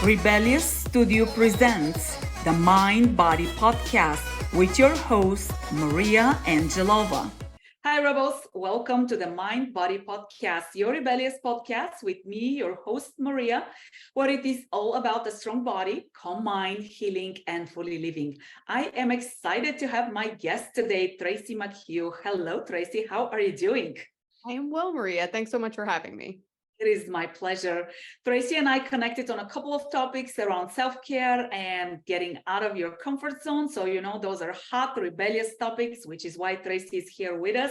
Rebellious Studio presents the Mind Body Podcast with your host, Maria Angelova. Hi, Rebels. Welcome to the Mind Body Podcast, your rebellious podcast with me, your host, Maria, where it is all about the strong body, calm mind, healing, and fully living. I am excited to have my guest today, Tracy Mchugh. Hello, Tracy. How are you doing? I am well, Maria. Thanks so much for having me. It is my pleasure. Tracy and I connected on a couple of topics around self-care and getting out of your comfort zone. So, those are hot, rebellious topics, which is why Tracy is here with us.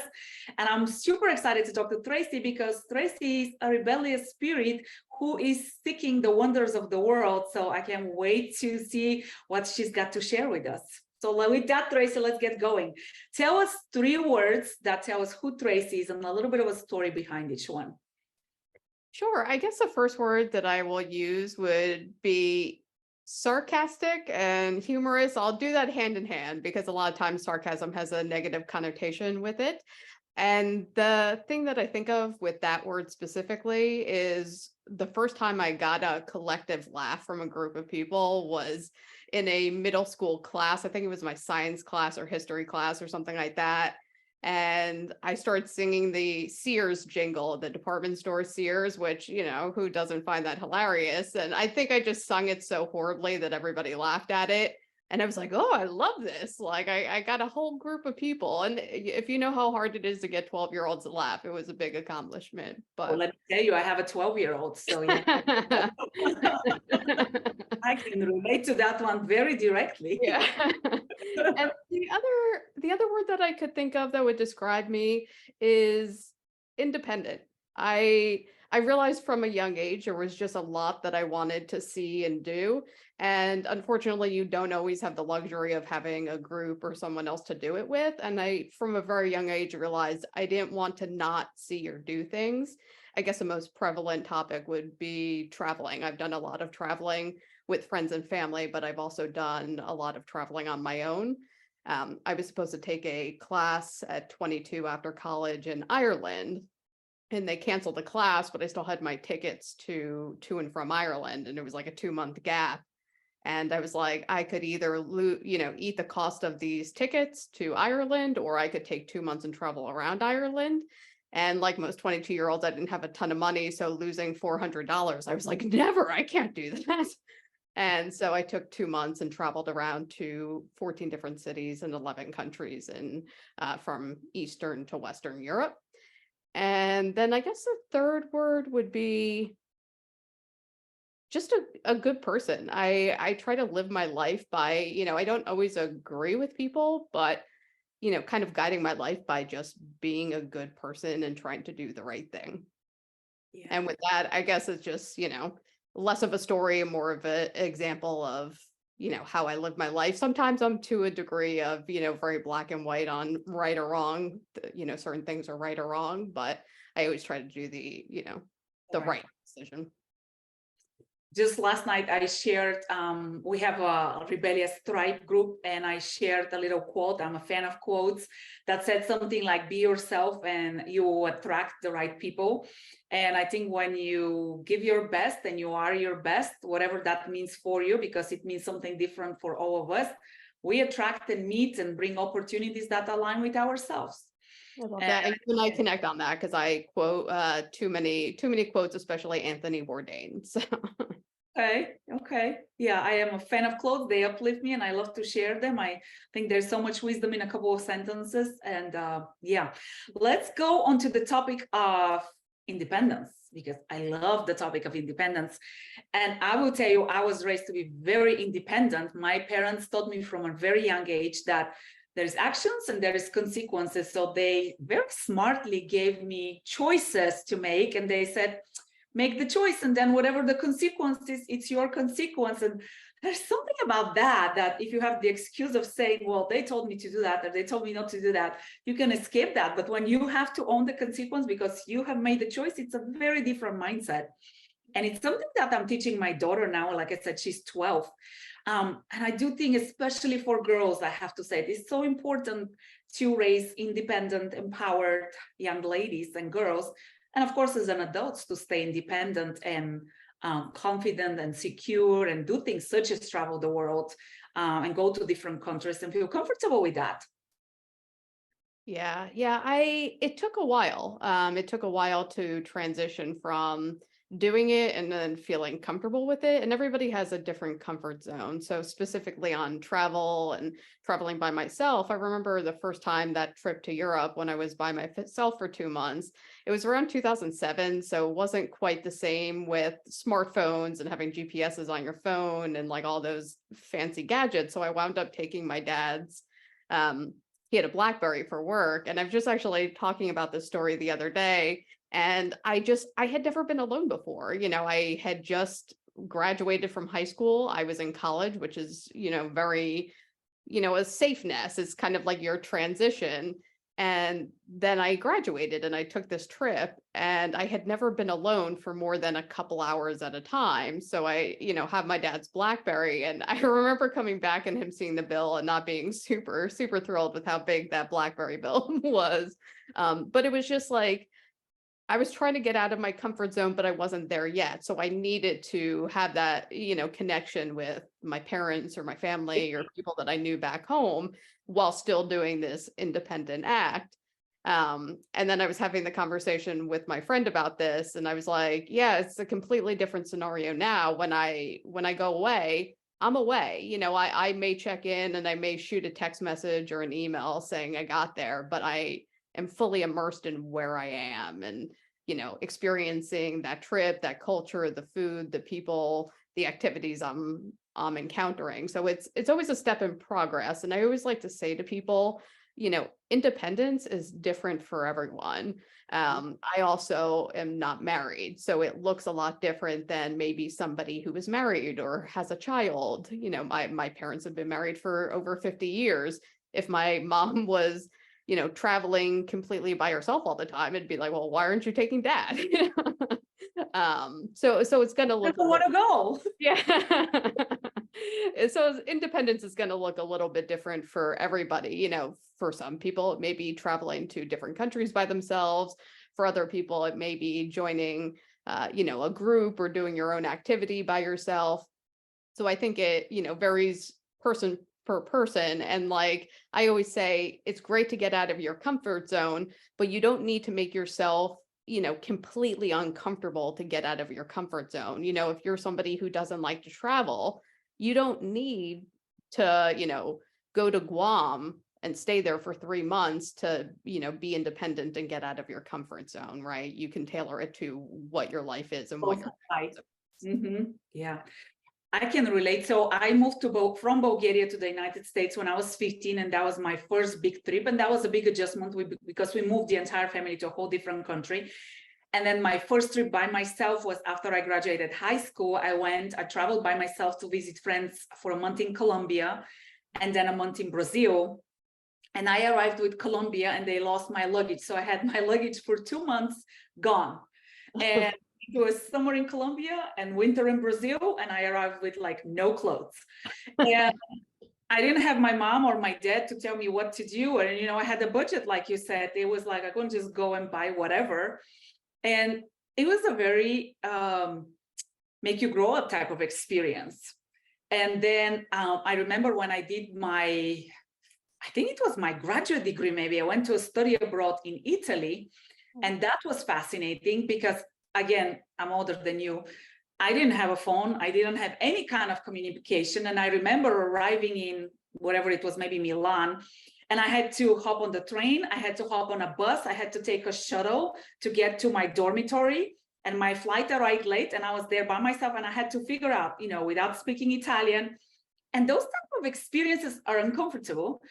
And I'm super excited to talk to Tracy because Tracy is a rebellious spirit who is seeking the wonders of the world. So I can't wait to see what she's got to share with us. So with that, Tracy, let's get going. Tell us 3 words that tell us who Tracy is and a little bit of a story behind each one. Sure. I guess the first word that I will use would be sarcastic and humorous. I'll do that hand in hand because a lot of times sarcasm has a negative connotation with it. And the thing that I think of with that word specifically is the first time I got a collective laugh from a group of people was in a middle school class. I think it was my science class or history class or something like that. And I started singing the Sears jingle, the department store Sears, which, who doesn't find that hilarious? And I think I just sung it so horribly that everybody laughed at it. And I was like, oh, I love this. Like I got a whole group of people. And if you know how hard it is to get 12-year-olds to laugh, it was a big accomplishment. But well, let me tell you, I have a 12-year-old, so yeah. I can relate to that one very directly. Yeah. And the other word that I could think of that would describe me is independent. I realized from a young age there was just a lot that I wanted to see and do. And unfortunately, you don't always have the luxury of having a group or someone else to do it with. And I, from a very young age, realized I didn't want to not see or do things. I guess the most prevalent topic would be traveling. I've done a lot of traveling with friends and family, but I've also done a lot of traveling on my own. I was supposed to take a class at 22 after college in Ireland, and they canceled the class, but I still had my tickets to and from Ireland, and it was like a 2-month gap. And I was like, I could either eat the cost of these tickets to Ireland, or I could take 2 months and travel around Ireland. And like most 22-year-olds, I didn't have a ton of money, so losing $400, I was like, never, I can't do that. And so I took 2 months and traveled around to 14 different cities in 11 countries and from Eastern to Western Europe. And then I guess the third word would be just a good person. I try to live my life by, I don't always agree with people, but, kind of guiding my life by just being a good person and trying to do the right thing. Yeah. And with that, I guess it's just, less of a story and more of an example of, how I live my life. Sometimes I'm to a degree of, very black and white on right or wrong, certain things are right or wrong, but I always try to do the, the right decision. Just last night, I shared, we have a Rebellious Tribe group, and I shared a little quote. I'm a fan of quotes that said something like, be yourself and you attract the right people. And I think when you give your best and you are your best, whatever that means for you, because it means something different for all of us, we attract and meet and bring opportunities that align with ourselves. I love that. And I connect on that because I quote too many quotes, especially Anthony Bourdain. So. Okay. Yeah, I am a fan of quotes. They uplift me and I love to share them. I think there's so much wisdom in a couple of sentences. And yeah, let's go on to the topic of independence, because I love the topic of independence. And I will tell you, I was raised to be very independent. My parents taught me from a very young age that there's actions and there is consequences. So they very smartly gave me choices to make. And they said, make the choice, and then whatever the consequence is, it's your consequence. And there's something about that if you have the excuse of saying, well, they told me to do that, or they told me not to do that, you can escape that. But when you have to own the consequence because you have made the choice, it's a very different mindset. And it's something that I'm teaching my daughter now. Like I said, she's 12. And I do think, especially for girls, I have to say, it's so important to raise independent, empowered young ladies and girls. And of course, as an adult, to stay independent and confident and secure and do things such as travel the world and go to different countries and feel comfortable with that. Yeah, it took a while. It took a while to transition from doing it and then feeling comfortable with it. And everybody has a different comfort zone. So specifically on travel and traveling by myself, I remember the first time that trip to Europe when I was by myself for 2 months. It was around 2007, so it wasn't quite the same with smartphones and having GPSs on your phone and like all those fancy gadgets. So I wound up taking my dad's he had a BlackBerry for work. And I'm just actually talking about this story the other day. And I had never been alone before. I had just graduated from high school. I was in college, which is, very, a safeness is kind of like your transition. And then I graduated and I took this trip and I had never been alone for more than a couple hours at a time. So I, have my dad's BlackBerry and I remember coming back and him seeing the bill and not being super, super thrilled with how big that BlackBerry bill was. But it was just like, I was trying to get out of my comfort zone, but I wasn't there yet. So I needed to have that, connection with my parents or my family or people that I knew back home while still doing this independent act. And then I was having the conversation with my friend about this, and I was like, yeah, it's a completely different scenario now. When I go away, I'm away. I may check in and I may shoot a text message or an email saying I got there, but I am fully immersed in where I am and, experiencing that trip, that culture, the food, the people, the activities I'm encountering. So it's always a step in progress. And I always like to say to people, independence is different for everyone. I also am not married, so it looks a lot different than maybe somebody who is married or has a child. My parents have been married for over 50 years. If my mom was traveling completely by herself all the time, it'd be like, well, why aren't you taking dad? So it's going to look. I want to go. Yeah. So independence is going to look a little bit different for everybody. For some people, it may be traveling to different countries by themselves. For other people, it may be joining, a group or doing your own activity by yourself. So I think it, varies person per person. And like I always say, it's great to get out of your comfort zone, but you don't need to make yourself, completely uncomfortable to get out of your comfort zone. If you're somebody who doesn't like to travel, you don't need to, go to Guam and stay there for 3 months to, be independent and get out of your comfort zone, right? You can tailor it to what your life is and what your right. Yeah. I can relate. So I moved from Bulgaria to the United States when I was 15, and that was my first big trip. And that was a big adjustment because we moved the entire family to a whole different country. And then my first trip by myself was after I graduated high school. I traveled by myself to visit friends for a month in Colombia and then a month in Brazil. And I arrived with Colombia and they lost my luggage. So I had my luggage for 2 months gone. And it was summer in Colombia and winter in Brazil, and I arrived with like no clothes. And I didn't have my mom or my dad to tell me what to do. And, I had a budget, like you said. It was like, I couldn't just go and buy whatever. And it was a very make you grow up type of experience. And then I remember when I did I think it was my graduate degree, maybe I went to a study abroad in Italy. And that was fascinating because, again, I'm older than you. I didn't have a phone. I didn't have any kind of communication. And I remember arriving in whatever it was, maybe Milan, and I had to hop on the train. I had to hop on a bus. I had to take a shuttle to get to my dormitory. And my flight arrived late and I was there by myself and I had to figure out, without speaking Italian. And those type of experiences are uncomfortable,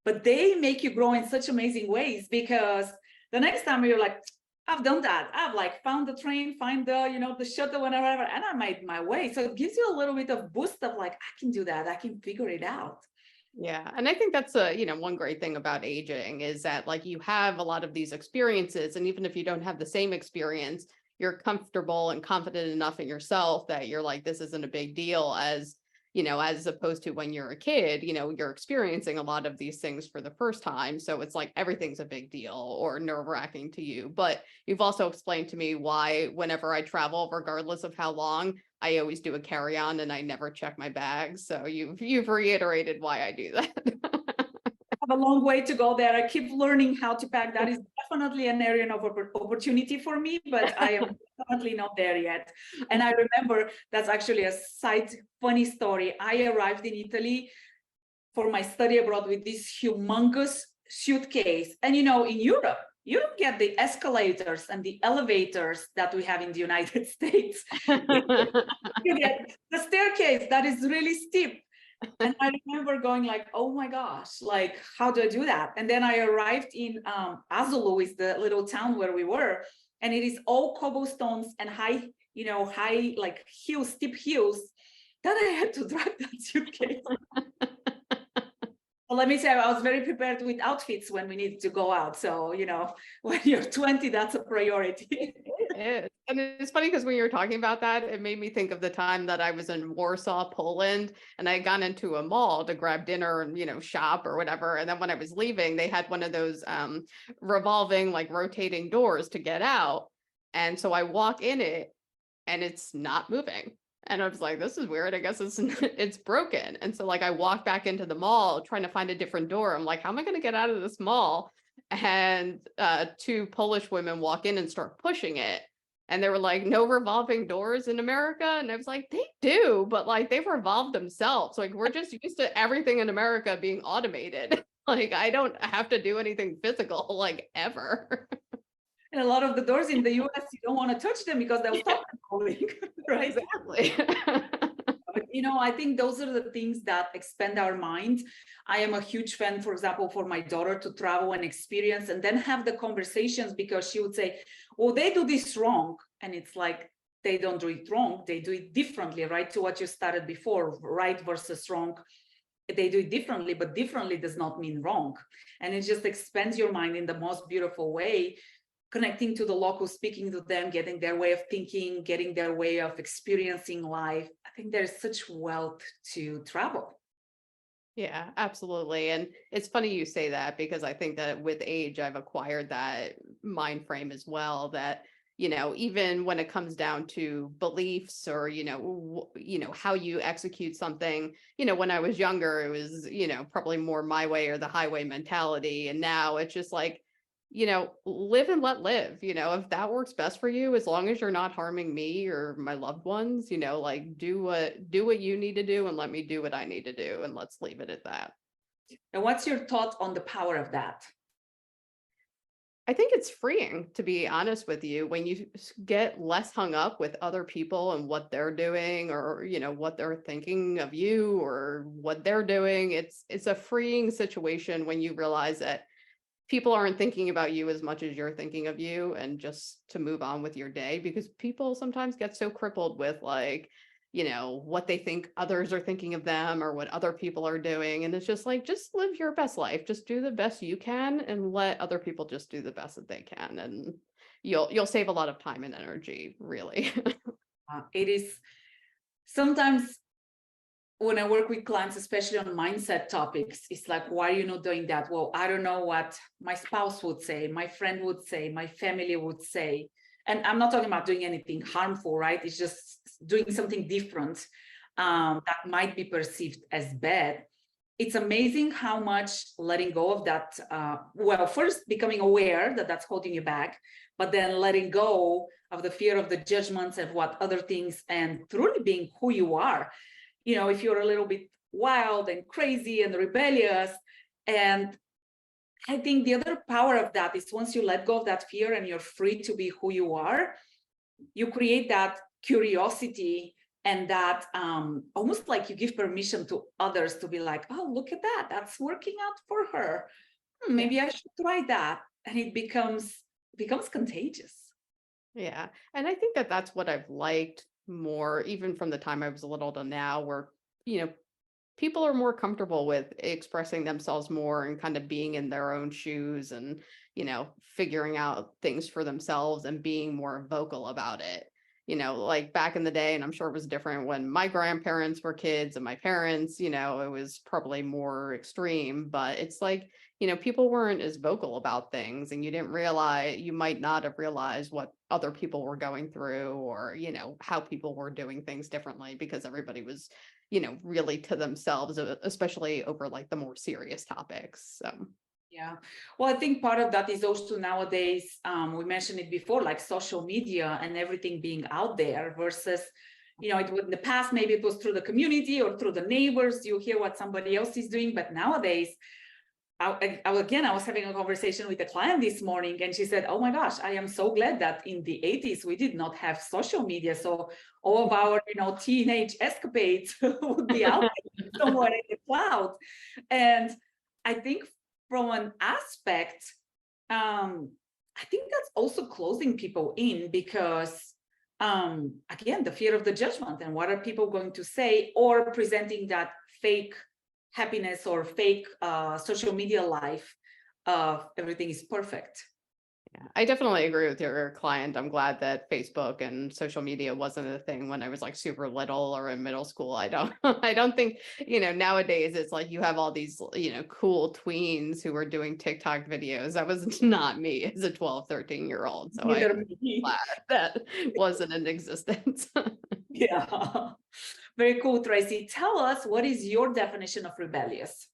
but they make you grow in such amazing ways, because the next time you're like, I've done that. I've like found the train, find the shuttle, whatever, and I made my way. So it gives you a little bit of boost of like, I can do that. I can figure it out. Yeah. And I think that's one great thing about aging is that like you have a lot of these experiences. And even if you don't have the same experience, you're comfortable and confident enough in yourself that you're like, this isn't a big deal as, as opposed to when you're a kid, you're experiencing a lot of these things for the first time. So it's like everything's a big deal or nerve-wracking to you. But you've also explained to me why whenever I travel, regardless of how long, I always do a carry-on and I never check my bags. So you've reiterated why I do that. Have a long way to go there. I keep learning how to pack. That is definitely an area of opportunity for me, but I am definitely not there yet. And I remember, that's actually a side funny story. I arrived in Italy for my study abroad with this humongous suitcase. And in Europe, you don't get the escalators and the elevators that we have in the United States. You get the staircase that is really steep. And I remember going like, oh my gosh, like, how do I do that? And then I arrived in Azulu, is the little town where we were, and it is all cobblestones and high, like hills, steep hills, that I had to drag that suitcase. Well, let me say, I was very prepared with outfits when we needed to go out. So, when you're 20, that's a priority. It is. And it's funny because when you were talking about that, it made me think of the time that I was in Warsaw, Poland, and I had gone into a mall to grab dinner and, shop or whatever. And then when I was leaving, they had one of those revolving, like rotating doors to get out. And so I walk in it and it's not moving. And I was like, this is weird. I guess it's broken. And so like I walked back into the mall trying to find a different door. I'm like, how am I going to get out of this mall? And two Polish women walk in and start pushing it. And they were like, no revolving doors in America. And I was like, they do, but like they've revolved themselves. Like we're just used to everything in America being automated. Like I don't have to do anything physical, like ever. And a lot of the doors in the US, you don't want to touch them because they'll stop calling, right? Exactly. But, I think those are the things that expand our mind. I am a huge fan, for example, for my daughter to travel and experience and then have the conversations, because she would say, well, they do this wrong. And it's like, they don't do it wrong. They do it differently, right? To what you started before, right versus wrong. They do it differently, but differently does not mean wrong. And it just expands your mind in the most beautiful way, connecting to the locals, speaking to them, getting their way of thinking, getting their way of experiencing life. I think there's such wealth to travel. Yeah, absolutely. And it's funny you say that, because I think that with age, I've acquired that mind frame as well, that, even when it comes down to beliefs or, how you execute something, when I was younger, it was, probably more my way or the highway mentality. And now it's just like, live and let live, if that works best for you, as long as you're not harming me or my loved ones, like do what you need to do and let me do what I need to do. And let's leave it at that. And what's your thought on the power of that? I think it's freeing, to be honest with you, when you get less hung up with other people and what they're doing or, what they're thinking of you or what they're doing. It's a freeing situation when you realize that people aren't thinking about you as much as you're thinking of you, and just to move on with your day, because people sometimes get so crippled with like, what they think others are thinking of them or what other people are doing. And it's just like, just live your best life, just do the best you can and let other people just do the best that they can. And you'll save a lot of time and energy, really. It is sometimes when I work with clients, especially on mindset topics, it's like, why are you not doing that? Well, I don't know what my spouse would say, my friend would say, my family would say. And I'm not talking about doing anything harmful, right? It's just doing something different that might be perceived as bad. It's amazing how much letting go of that, first becoming aware that that's holding you back, but then letting go of the fear of the judgments and what other things, and truly being who you are. If you're a little bit wild and crazy and rebellious. And I think the other power of that is once you let go of that fear and you're free to be who you are, you create that curiosity and that almost like you give permission to others to be like, oh, look at that, that's working out for her. Maybe I should try that. And it becomes contagious. Yeah. And I think that that's what I've liked more, even from the time I was little to now, where, people are more comfortable with expressing themselves more and kind of being in their own shoes and, figuring out things for themselves and being more vocal about it. like back in the day, and I'm sure it was different when my grandparents were kids and my parents, it was probably more extreme, but it's like, people weren't as vocal about things, and you might not have realized what other people were going through, or, how people were doing things differently, because everybody was, really to themselves, especially over like the more serious topics. So. Yeah, well, I think part of that is also nowadays, we mentioned it before, like social media and everything being out there versus, it was in the past, maybe it was through the community or through the neighbors, you hear what somebody else is doing. But nowadays, I was having a conversation with a client this morning, and she said, oh my gosh, I am so glad that in the 80s, we did not have social media. So all of our, teenage escapades would be out there somewhere in the cloud. And I think from an aspect, I think that's also closing people in, because again, the fear of the judgment and what are people going to say, or presenting that fake happiness or fake social media life of everything is perfect. Yeah, I definitely agree with your client. I'm glad that Facebook and social media wasn't a thing when I was like super little or in middle school. I don't I don't think, nowadays it's like you have all these, cool tweens who are doing TikTok videos. That was not me as a 12, 13-year-old. So I'm glad that wasn't in existence. Yeah. Very cool, Tracy. Tell us, what is your definition of rebellious?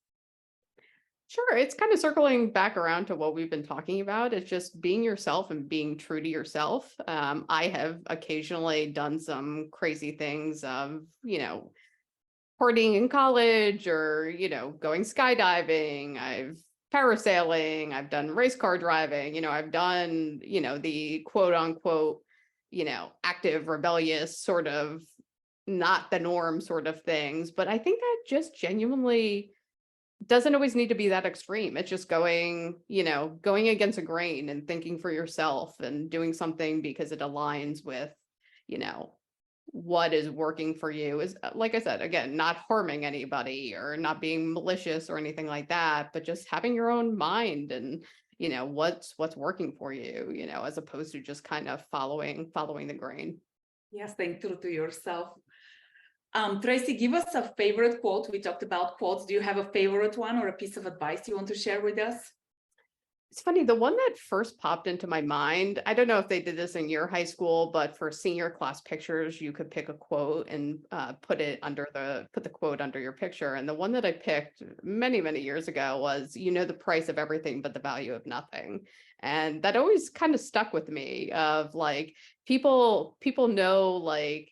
Sure. It's kind of circling back around to what we've been talking about. It's just being yourself and being true to yourself. I have occasionally done some crazy things of, partying in college, or, going skydiving. I've parasailing. I've done race car driving. I've done, the quote unquote, active, rebellious sort of not the norm sort of things. But I think that just genuinely doesn't always need to be that extreme. It's just going against a grain and thinking for yourself and doing something because it aligns with, what is working for you. Is, like I said, again, not harming anybody or not being malicious or anything like that, but just having your own mind and, what's working for you, as opposed to just kind of following the grain. Yes, staying true to yourself. Tracy, give us a favorite quote. We talked about quotes. Do you have a favorite one or a piece of advice you want to share with us? It's funny, the one that first popped into my mind, I don't know if they did this in your high school, but for senior class pictures, you could pick a quote and put the quote under your picture. And the one that I picked many, many years ago was, the price of everything, but the value of nothing. And that always kind of stuck with me, of like, people know, like,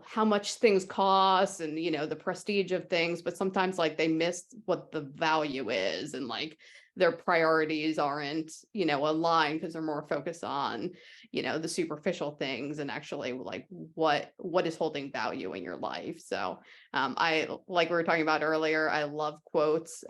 how much things cost and, the prestige of things, but sometimes like they miss what the value is, and like their priorities aren't, aligned, because they're more focused on, the superficial things, and actually like what is holding value in your life. So I, like we were talking about earlier, I love quotes.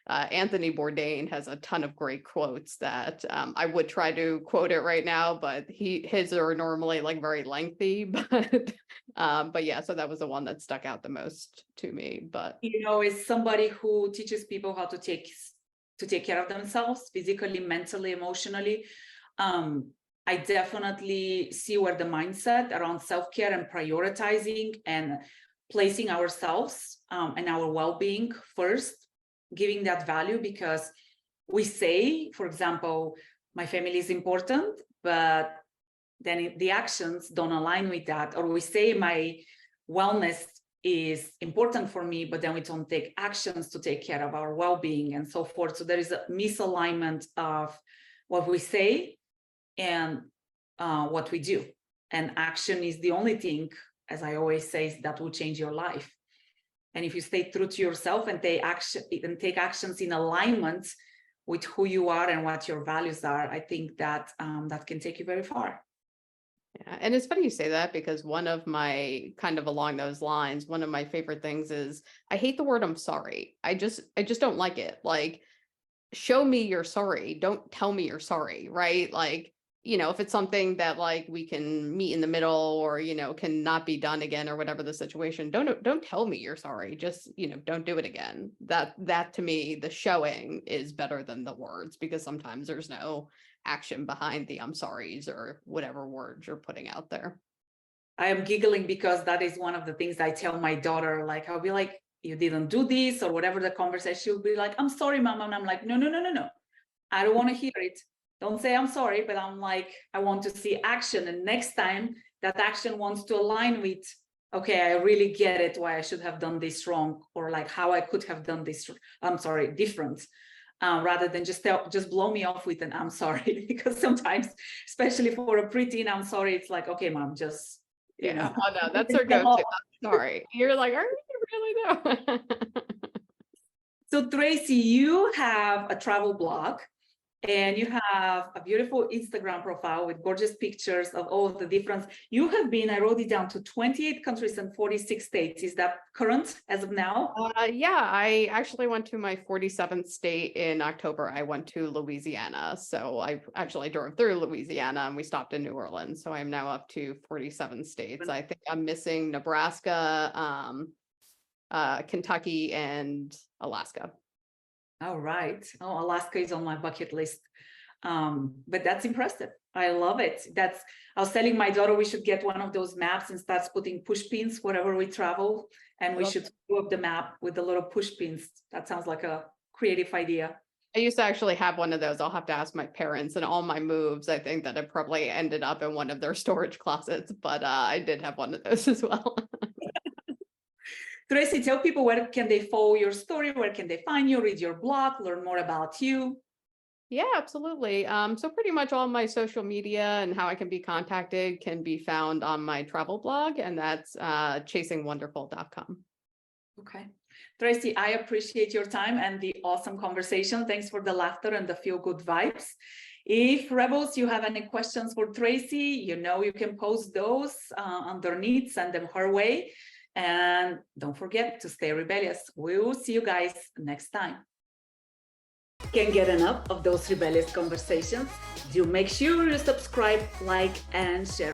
Anthony Bourdain has a ton of great quotes that I would try to quote it right now, but his are normally like very lengthy. But yeah, so that was the one that stuck out the most to me. But is somebody who teaches people how to take care of themselves physically, mentally, emotionally. I definitely see where the mindset around self-care and prioritizing and placing ourselves and our well-being first, giving that value, because we say, for example, my family is important, but then the actions don't align with that. Or we say my wellness is important for me, but then we don't take actions to take care of our well-being and so forth. So there is a misalignment of what we say and what we do. And action is the only thing, as I always say, that will change your life. And if you stay true to yourself and take actions in alignment with who you are and what your values are, I think that that can take you very far. Yeah, and it's funny you say that, because one of my, kind of along those lines, one of my favorite things is, I hate the word I'm sorry. I just don't like it. Like, show me you're sorry. Don't tell me you're sorry, right? Like, if it's something that like we can meet in the middle, or, can not be done again, or whatever the situation, don't tell me you're sorry. Just, don't do it again. That to me, the showing is better than the words, because sometimes there's no action behind the I'm sorries or whatever words you're putting out there. I am giggling because that is one of the things I tell my daughter. Like, I'll be like, you didn't do this or whatever the conversation. She'll be like, I'm sorry, mom. And I'm like, no. I don't want to hear it. Don't say I'm sorry, but I'm like, I want to see action. And next time that action wants to align with, okay, I really get it, why I should have done this wrong, or like how I could have done this, different. Rather than just blow me off with an I'm sorry. Because sometimes, especially for a preteen, I'm sorry, it's like, okay, mom, just, you know. Oh no, that's our go-to. I'm sorry. You're like, are you really though? So Tracy, you have a travel blog and you have a beautiful Instagram profile with gorgeous pictures of all of the different. You have been, I wrote it down, to 28 countries and 46 states. Is that current as of now? Yeah, I actually went to my 47th state in October. I went to Louisiana. So I actually drove through Louisiana and we stopped in New Orleans. So I'm now up to 47 states. I think I'm missing Nebraska, Kentucky, and Alaska. All right. Oh, Alaska is on my bucket list. But that's impressive. I love it. I was telling my daughter we should get one of those maps and start putting push pins wherever we travel. And we should do up the map with the little push pins. That sounds like a creative idea. I used to actually have one of those. I'll have to ask my parents, and all my moves, I think that it probably ended up in one of their storage closets, but I did have one of those as well. Tracy, tell people where can they follow your story, where can they find you, read your blog, learn more about you. Yeah, absolutely. So pretty much all my social media and how I can be contacted can be found on my travel blog, and that's chasingwonderful.com. Okay. Tracy, I appreciate your time and the awesome conversation. Thanks for the laughter and the feel-good vibes. If Rebels, you have any questions for Tracy, you can post those underneath, send them her way. And don't forget to stay rebellious. We'll see you guys next time. Can't get enough of those rebellious conversations? Do make sure you subscribe, like, and share.